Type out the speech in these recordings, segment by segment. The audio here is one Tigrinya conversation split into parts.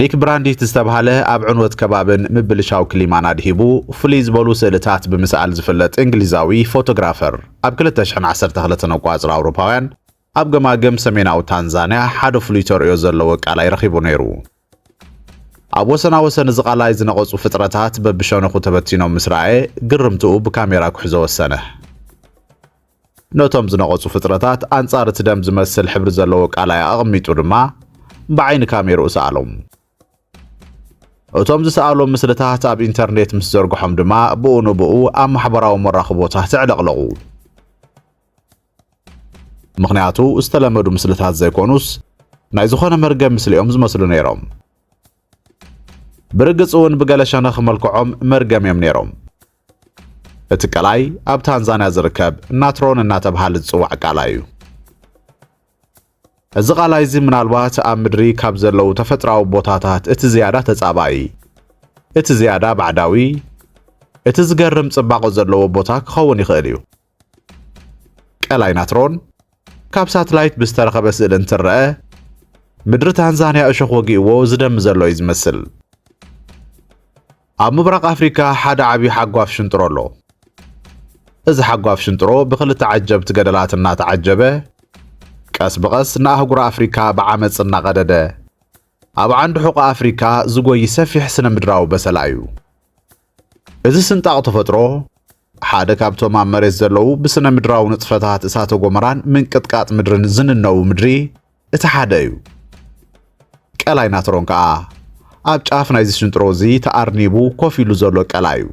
ኒክ ብራንዲት ዝተባሃለ ኣብ ዕንወት ከባብን ምብልሻው ክሊማን ኣድሂቡ ፍሉይ ዝበሉ ስእልታት ብምስኣል ዝፍለጥ እንግሊዛዊ ፎቶግራፈር ኣብ 2012 ነቋፅር ኣውሮፓውያን ኣብ ገማገም ሰሜናዊ ታንዛንያ ሓደ ፍሉይ ተርእዮ ዘለዎ ቃላይ ረኺቡ ነይሩ። ኣብ ወሰናወሰን እዚ ቃላይ ዝነቐፁ ፍጥረታት በብሸነኹ ተበቲኖም ምስ ረኣየ ግርምትኡ ብካሜራ ክሕዞ ወሰነ። ነቶም ዝነቐፁ ፍጥረታት ኣንጻር እቲ ደም ዝመስል ሕብሪ ዘለዎ ቃላይ ኣቐሚጡ ድማ ብዓይኒ ካሜርኡ ሰኣሎም። እቶም ዝሰኣሎም ምስልታት ኣብ ኢንተርኔት ምስ ዘርግሖም ድማ ብኡ ንብኡ ኣብ ማሕበራዊ መራኽቦታት ዕለቕለቑ። ምኽንያቱ ዝተለመዱ ምስልታት ዘይኮኑስ ናይ ዝኾነ መርገም ምስሊ እዮም ዝመስሉ ነይሮም። ብርግጽ እውን ብገለ ሸነኽ መልክዖም መርገም እዮም ነይሮም። እቲ ቃላይ ኣብ ታንዛንያ ዝርከብ ናትሮን እናተባህለ ዝጽዋዕ ቃላይ እዩ። እዚ ቃላይ እዚ ምናልባት ኣብ ምድሪ ካብ ዘለው ተፈጥራዊ ቦታታት እቲ ዝያዳ ተጻባኢ፣ እቲ ዝያዳ ባዕዳዊ፣ እቲ ዝገርም ጽባቐ ዘለዎ ቦታ ክኸውን ይኽእል እዩ። ቃላይ ናትሮን ካብ ሳተላይት ብዝተረኸበ ስእሊ እንትርአ ምድሪ ታንዛንያ እሾኽ ወጊእዎ ዝደም ዘሎ እዩ ዝመስል። ኣብ ምብራቕ ኣፍሪካ ሓደ ዓብዪ ሓጓፍ ሽንጥሮ ኣሎ። እዚ ሓጓፍ ሽንጥሮ ብኽልተ ዓጀብቲ ገደላት እናተዓጀበ ቀስ ብቐስ ንኣህጉር ኣፍሪካ ብዓመፅ እናቐደደ ኣብ ዓንዲ ሕቖ ኣፍሪካ ዝጎይ ሰፊሕ ስነ ምድራዊ በሰላ እዩ። እዚ ስንጣቕ ተፈጥሮ ሓደ ካብቶም ኣብ መሬት ዘለው ብስነ ምድራዊ ንጥፈታት እሳተ ጎመራን ምንቅጥቃጥ ምድርን ዝንነው ምድሪ እቲ ሓደ እዩ። ቃላይ ናትሮን ከዓ ኣብ ጫፍ ናይዚ ሽንጥሮ እዚ ተኣርኒቡ ኮፍ ኢሉ ዘሎ ቃላይ እዩ።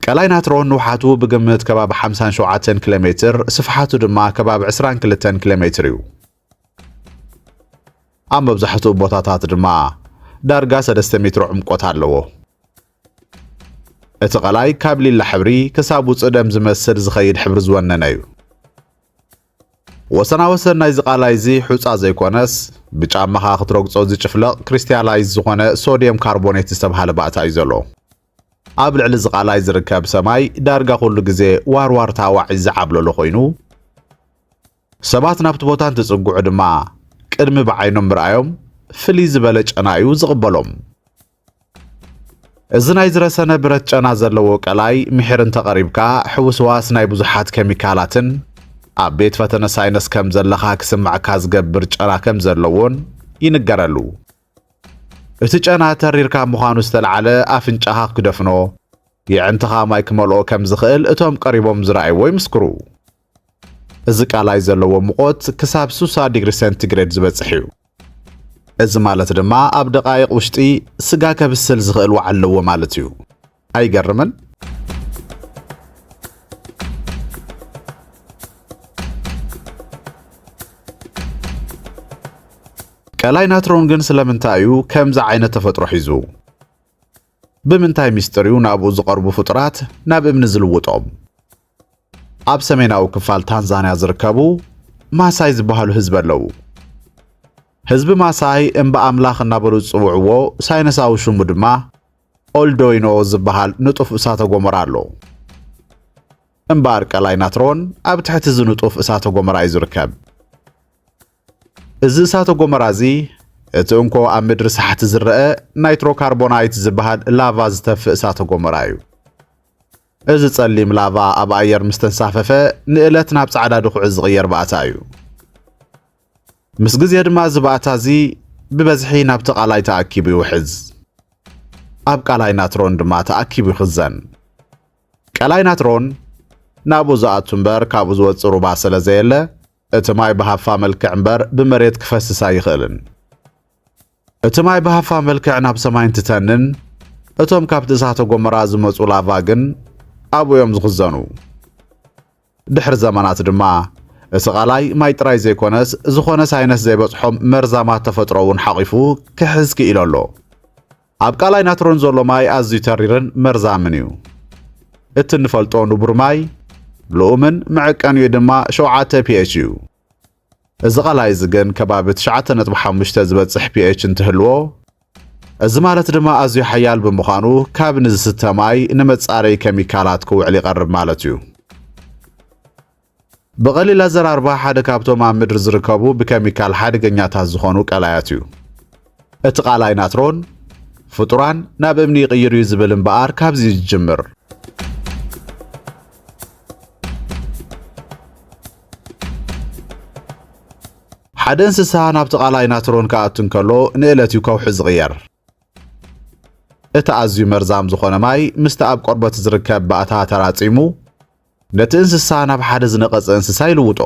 ቃላይ ናትሮን ንውሓቱ ብግምት ከባቢ 57 ኪሎ ሜትር ስፍሓቱ ድማ ከባቢ 22 ኪሎ ሜትር እዩ። ኣብ መብዛሕትኡ ቦታታት ድማ ዳርጋ 3 ሜትር ዕምቆት ኣለዎ። እቲ ቃላይ ካብ ሊላ ሕብሪ ክሳብ ውፅእ ደም ዝመስል ዝኸይድ ሕብሪ ዝወነነ እዩ። ወሰናወሰን ናይዚ ቃላይ እዚ ሑፃ ዘይኮነስ ብጫማኻ ክትረግፆ ዝጭፍለቕ ክሪስታላይዝ ዝኾነ ሶድየም ካርቦኔት ዝተባሃለ ባእታ እዩ ዘሎ። ኣብ ልዕሊ እዚ ቃላይ ዝርከብ ሰማይ ዳርጋ ኩሉ ግዜ ዋርዋርታ ዋዒ ዝዓብለሎ ኮይኑ ሰባት ናብቲ ቦታ እንትጽጉዑ ድማ ቅድሚ ብዓይኖም ምርኣዮም ፍልይ ዝበለ ጨና እዩ ዝቕበሎም። እዚ ናይ ዝረሰነ ብረት ጨና ዘለዎ ቃላይ ምሕር እንተቐሪብካ ሕውስዋስ ናይ ብዙሓት ኬሚካላትን ኣብ ቤት ፈተነ ሳይነስ ከም ዘለኻ ክስማዕካ ዝገብር ጨና ከም ዘለዎን ይንገረሉ። እቲ ጨና ተሪርካ ምዃኑ ዝተለዓለ ኣፍንጫኻ ክደፍኖ የዕንትኻ ማይ ክመልኦ ከም ዝኽእል እቶም ቀሪቦም ዝረኣይዎ ይምስክሩ። እዚ ቃላይ ዘለዎ ሙቆት ክሳብ 60 ዲግሪ ሴንቲግሬድ ዝበፅሕ እዩ። እዚ ማለት ድማ ኣብ ደቃይቕ ውሽጢ ስጋ ከብስል ዝኽእል ዋዕ ኣለዎ ማለት እዩ። ኣይገርምን? ቃላይ ናትሮን ግን ስለምንታይ እዩ ከምዚ ዓይነት ተፈጥሮ ሒዙ? ብምንታይ ሚስጥር እዩ ናብኡ ዝቐርቡ ፍጡራት ናብ እምኒ ዝልውጦም? ኣብ ሰሜናዊ ክፋል ታንዛንያ ዝርከቡ ማሳይ ዝበሃሉ ህዝቢ ኣለዉ። ህዝቢ ማሳይ እምባ ኣምላኽ እናበሉ ዝፅውዕዎ ሳይነሳዊ ሽሙ ድማ ኦልዶይኖ ዝበሃል ንጡፍ እሳተ ጎመራ ኣሎ። እምበር ቃላይ ናትሮን ኣብ ትሕቲ እዚ ንጡፍ እሳተ ጎመራ እዩ ዝርከብ። እዚ እሳተ ጎመራ እዚ እቲ እንኮ ኣብ ምድሪ ሰሓቲ ዝረአ ናይትሮካርቦናይት ዝበሃል ላቫ ዝተፍእ እሳተ ጎመራ እዩ። እዚ ጸሊም ላቫ ኣብ ኣየር ምስ ተንሳፈፈ ንእለት ናብ ጻዕዳ ድኹዒ ዝቕየር ባእታ እዩ። ምስ ግዜ ድማ እዚ ባእታ እዚ ብበዝሒ ናብቲ ቃላይ ተኣኪቡ ይውሕዝ። ኣብ ቃላይ ናትሮን ድማ ተኣኪቡ ይኽዘን። ቃላይ ናትሮን ናብኡ ዝኣቱ እምበር ካብኡ ዝወፅእ ሩባ ስለ ዘየለ እቲ ማይ ብሃፋ መልክዕ እምበር ብመሬት ክፈስስ ኣይኽእልን። እቲ ማይ ብሃፋ መልክዕ ናብ ሰማይ እንትተንን እቶም ካብቲ እሳተ ጎመራ ዝመፁ ላቫ ግን ኣብኡ እዮም ዝኽዘኑ። ድሕሪ ዘመናት ድማ እቲ ቃላይ ማይ ጥራይ ዘይኮነስ ዝኾነ ሳይነስ ዘይበፅሖም መርዛማት ተፈጥሮ እውን ሓቒፉ ክሕዝ ክኢሉ ኣሎ። ኣብ ቃላይ ናትሮን ዘሎ ማይ ኣዝዩ ተሪርን መርዛምን እዩ። እቲ ንፈልጦ ንቡር ማይ ልኡምን መዐቀንዩ ድማ 7 pH እዩ። እዚ ቃላይ እዚ ግን ከባቢ 9.5 ዝበፅሕ pH እንትህልዎ እዚ ማለት ድማ ኣዝዩ ሓያል ብምዃኑ ካብ ንዝስተ ማይ ንመጻረዪ ኬሚካላት ክውዕል ይቐርብ ማለት እዩ። ብቐሊል ኣዘራርባ ሓደ ካብቶም ኣብ ምድሪ ዝርከቡ ብኬሚካል ሓደገኛታት ዝኾኑ ቃላያት እዩ። እቲ ቃላይ ናትሮን ፍጡራን ናብ እምኒ ይቕይሩ ዝብል እምበኣር ካብዚ ይጅምር። ሓደ እንስሳ ናብቲ ቃላይ ናትሮን ከኣቱ እንከሎ ንእለት እዩ ከውሒ ዝቕየር። እቲ ኣዝዩ መርዛም ዝኾነ ማይ ምስቲ ኣብ ቆርበት ዝርከብ ባእታ ተራጺሙ ነቲ እንስሳ ናብ ሓደ ዝነቐጸ እንስሳ ይልውጦ።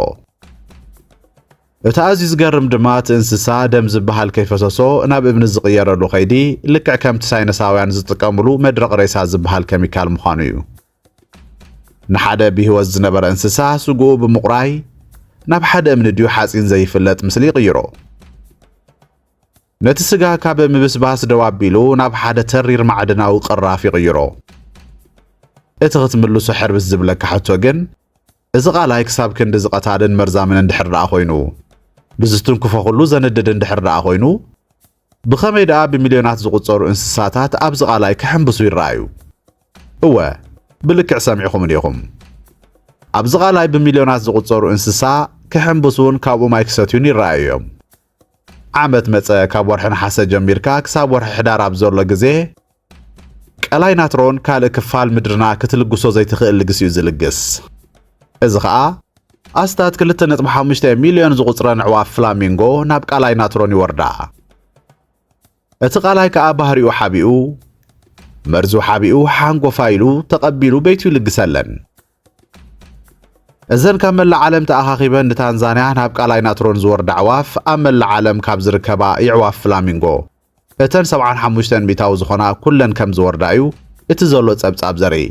እቲ ኣዝዩ ዝገርም ድማ እቲ እንስሳ ደም ዝበሃል ከይፈሰሶ ናብ እምኒ ዝቕየረሉ ኸይዲ ልክዕ ከምቲ ሳይነሳውያን ዝጥቀምሉ መድረቕ ሬሳ ዝበሃል ኬሚካል ምዃኑ እዩ። ንሓደ ብህይወት ዝነበረ እንስሳ ስጉኡ ብምቑራይ ናብ ሓደ እምኒ ድዩ ሓፂን ዘይፍለጥ ምስሊ ይቕይሮ። ነቲ ስጋ ካብ ምብስባስ ደው ኣቢሉ ናብ ሓደ ተሪር ማዕድናዊ ቅራፍ ይቕይሮ። እቲ ክትምልሶ ሕርብስ ዝብለካ ሕቶ ግን እዚ ቃላይ ክሳብ ክንዲ ዝቐታልን መርዛምን እንድሕር ደኣ ኮይኑ ብዝትንክፎ ኩሉ ዘነድድ እንድሕር ደኣ ኮይኑ ብኸመይ ደኣ ብሚልዮናት ዝቑፀሩ እንስሳታት ኣብዚ ቃላይ ክሕንብሱ ይረኣዩ? እወ ብልክዕ ሰሚዕኹም ዲኹም። ኣብዚ ቃላይ ብሚልዮናት ዝቑፀሩ እንስሳ ክሕንብሱን ካብኡ ማይ ክሰትዩን ይረኣዩ እዮም። ዓመት መፀ ካብ ወርሒ ነሓሰ ጀሚርካ ክሳብ ወርሒ ሕዳር ኣብ ዘሎ ግዜ ቃላይ ናትሮን ካልእ ክፋል ምድርና ክትልግሶ ዘይትኽእል ልግስ እዩ ዝልግስ። እዚ ከዓ ኣስታት 2.5 ሚልዮን ዝቑፅረን ኣዕዋፍ ፍላሚንጎ ናብ ቃላይ ናትሮን ይወርዳ። እቲ ቃላይ ከዓ ባህሪኡ ሓቢኡ መርዙ ሓቢኡ ሓንጎፋ ኢሉ ተቐቢሉ ቤቱ ይልግሰለን። እዘን ካብ መላእ ዓለም ተኣኻኺበን ንታንዛንያ ናብ ቃላይ ናትሮን ዝወርዳ ኣዕዋፍ ኣብ መላእ ዓለም ካብ ዝርከባ የዕዋፍ ፍላሚንጎ እተን 75 ሚታዊ ዝኾና ኩለን ከም ዝወርዳ እዩ እቲ ዘሎ ጸብጻብ ዘርኢ።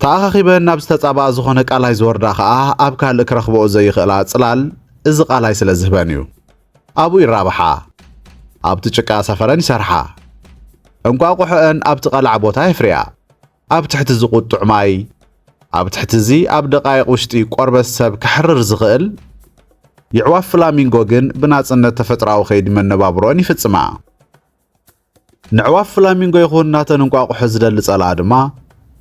ተኣኻኺበን ናብ ዝተጻባኣ ዝኾነ ቃላይ ዝወርዳ ከዓ ኣብ ካልእ ክረኽብኦ ዘይኽእላ ጽላል እዚ ቃላይ ስለ ዝህበን እዩ። ኣብኡ ይራብሓ፣ ኣብቲ ጭቃ ሰፈረን ይሰርሓ፣ እንቋቑሖአን ኣብቲ ቐልዓ ቦታ የፍርያ። ኣብ ትሕቲ ዝቁጡዕ ማይ ኣብ ትሕቲ እዚ ኣብ ደቃይቕ ውሽጢ ቆርበት ሰብ ክሕርር ዝኽእል የዕዋፍ ፍላሚንጎ ግን ብናጽነት ተፈጥራዊ ኸይዲ መነባብሮን ይፍጽማ። ንዕዋፍ ፍላሚንጎ ይኹን ናተን እንቋቑሖ ዝደሊ ጸላኣ ድማ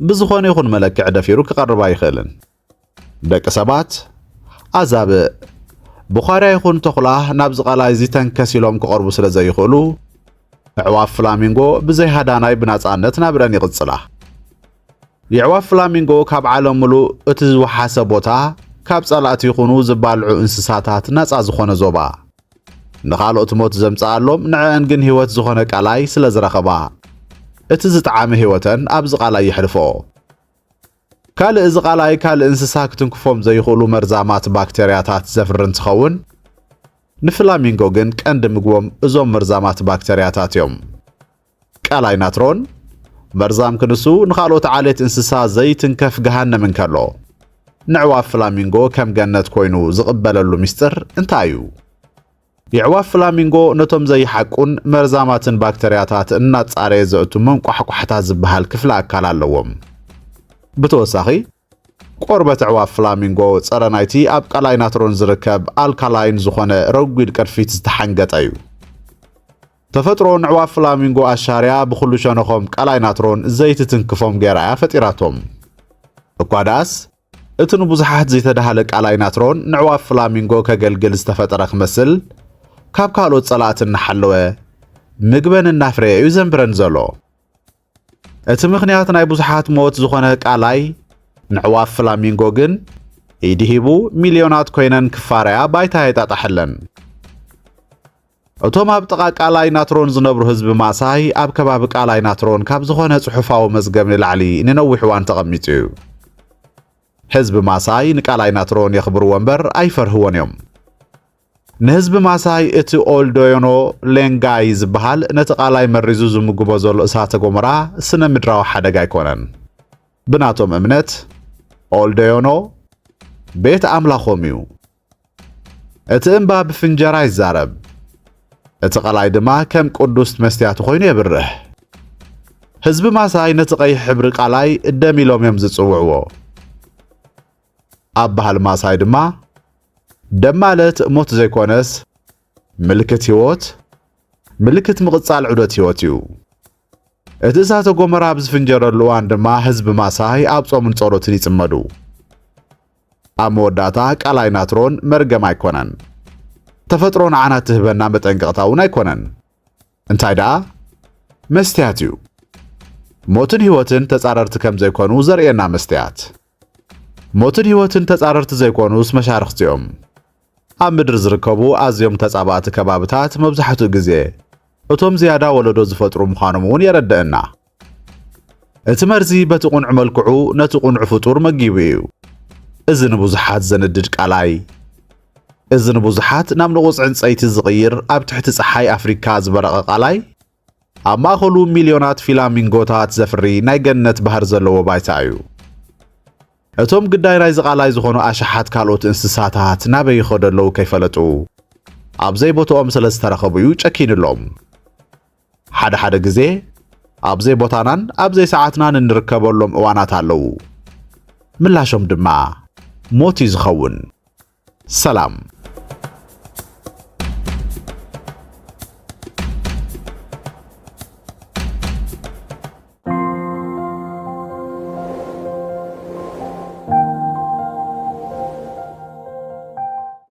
ብዝኾነ ይኹን መለክዕ ደፊሩ ክቐርባ ይኽእልን። ደቂ ሰባት ኣዛብእ ብዃርያ ይኹን ተኹላ ናብዚ ቃላይ እዚ ተንከሲሎም ክቐርቡ ስለ ዘይኽእሉ ኣዕዋፍ ፍላሚንጎ ብዘይ ሃዳናይ ብናጻነት ናብረን ይቕጽላ። የዕዋፍ ፍላሚንጎ ካብ ዓለም ሙሉእ እቲ ዝወሓሰ ቦታ ካብ ጸላእቲ ይኹኑ ዝባልዑ እንስሳታት ነፃ ዝኾነ ዞባ ንኻልኦት ሞት ዘምጽኣሎም ንዕአን ግን ህይወት ዝኾነ ቃላይ ስለ ዝረኸባ እቲ ዝጠዓመ ህይወተን ኣብዚ ቃላይ ይሕልፎ። ካልእ እዚ ቃላይ ካልእ እንስሳ ክትንክፎም ዘይኽእሉ መርዛማት ባክቴርያታት ዘፍሪ እንትኸውን ንፍላሚንጎ ግን ቀንዲ ምግቦም እዞም መርዛማት ባክቴርያታት እዮም። ቃላይ ናትሮን መርዛም ክንሱ ንኻልኦት ዓሌት እንስሳ ዘይትንከፍ ገሃነም እንከሎ ንዕዋፍ ፍላሚንጎ ከም ገነት ኮይኑ ዝቕበለሉ ምስጢር እንታይ እዩ? የዕዋፍ ፍላሚንጎ ነቶም ዘይሓቁን መርዛማትን ባክቴርያታት እናጻረየ ዘእቱ መንቋሕቋሕታት ዝበሃል ክፍለ ኣካል ኣለዎም። ብተወሳኺ ቆርበት ዕዋፍ ፍላሚንጎ ጸረ ናይቲ ኣብ ቃላይ ናትሮን ዝርከብ ኣልካላይን ዝኾነ ረጒድ ቅርፊት ዝተሓንገጠ እዩ። ተፈጥሮ ንዕዋፍ ፍላሚንጎ ኣሻርያ ብኹሉ ሸነኾም ቃላይ ናትሮን ዘይትትንክፎም ጌራያ ፈጢራቶም። እኳ ደኣስ እቲ ንብዙሓት ዘይተዳሃለ ቃላይ ናትሮን ንዕዋፍ ፍላሚንጎ ከገልግል ዝተፈጠረ ክመስል ካብ ካልኦት ጸላእት እናሓለወ ምግበን እናፍረየ እዩ ዘንብረን ዘሎ። እቲ ምኽንያት ናይ ብዙሓት ሞት ዝኾነ ቃላይ ንዕዋፍ ፍላሚንጎ ግን ኢድ ሂቡ ሚልዮናት ኮይነን ክፋረያ ባይታ የጣጣሐለን። እቶም ኣብ ጥቓ ቃላይ ናትሮን ዝነብሩ ህዝቢ ማሳይ ኣብ ከባቢ ቃላይ ናትሮን ካብ ዝኾነ ጽሑፋዊ መዝገብ ንላዕሊ ንነዊሕ እዋን ተቐሚጡ እዩ። ህዝቢ ማሳይ ንቃላይ ናትሮን የኽብርዎ እምበር ኣይፈርህዎን እዮም። ንህዝቢ ማሳይ እቲ ኦልዶዮኖ ሌንጋይ ዝበሃል ነቲ ቃላይ መሪዙ ዝምግቦ ዘሎ እሳተ ጎመራ ስነ ምድራዊ ሓደጋ ኣይኮነን። ብናቶም እምነት ኦልዶዮኖ ቤት ኣምላኾም እዩ። እቲ እምባ ብፍንጀራ ይዛረብ፣ እቲ ቃላይ ድማ ከም ቅዱስ መስትያቱ ኮይኑ የብርህ። ህዝቢ ማሳይ ነቲ ቀይሕ ሕብሪ ቃላይ ደም ኢሎም እዮም ዝጽውዕዎ። ኣብ ባህል ማሳይ ድማ ደም ማለት ሞት ዘይኮነስ ምልክት ህይወት፣ ምልክት ምቕጻል ዑደት ህይወት እዩ። እቲ እሳተ ጎመራ ብዝፍንጀረሉ እዋን ድማ ህዝቢ ማሳይ ኣብ ጾምን ጸሎትን ይጽመዱ። ኣብ መወዳእታ ቃላይ ናትሮን መርገም ኣይኮነን። ተፈጥሮ ንዓና ትህበና መጠንቀቕታ እውን ኣይኮነን። እንታይ ደኣ መስትያት እዩ ሞትን ህይወትን ተጻረርቲ ከም ዘይኮኑ ዘርእየና መስትያት ሞትን ህይወትን ተጻረርቲ ዘይኮኑስ መሻርክቲ እዮም ኣብ ምድሪ ዝርከቡ ኣዝዮም ተጻባእቲ ከባብታት መብዛሕትኡ ግዜ እቶም ዝያዳ ወለዶ ዝፈጥሩ ምዃኖም እውን የረድአና እቲ መርዚ በቲ ቁንዕ መልክዑ ነቲ ቁንዕ ፍጡር መጊቡ እዩ እዚ ንብዙሓት ዘነድድ ቃላይ እዚ ንብዙሓት ናብ ንቑፅ ዕንፀይቲ ዝቕይር ኣብ ትሕቲ ፀሓይ ኣፍሪካ ዝበረቐ ቃላይ ኣብ ማእኸሉ ሚልዮናት ፊላሚንጎታት ዘፍሪ ናይ ገነት ባህር ዘለዎ ባይታ እዩ እቶም ግዳይ ናይ ዝቓላይ ዝኾኑ ኣሽሓት ካልኦት እንስሳታት ናበይ ይኸዱ ኣለዉ ከይፈለጡ ኣብ ዘይቦትኦም ስለ ዝተረኸቡ እዩ ጨኪንሎም ሓደ ግዜ ኣብ ዘይቦታናን ኣብ ዘይሰዓትናን እንርከበሎም እዋናት ኣለዉ ምላሾም ድማ ሞት እዩ ዝኸውን ሰላም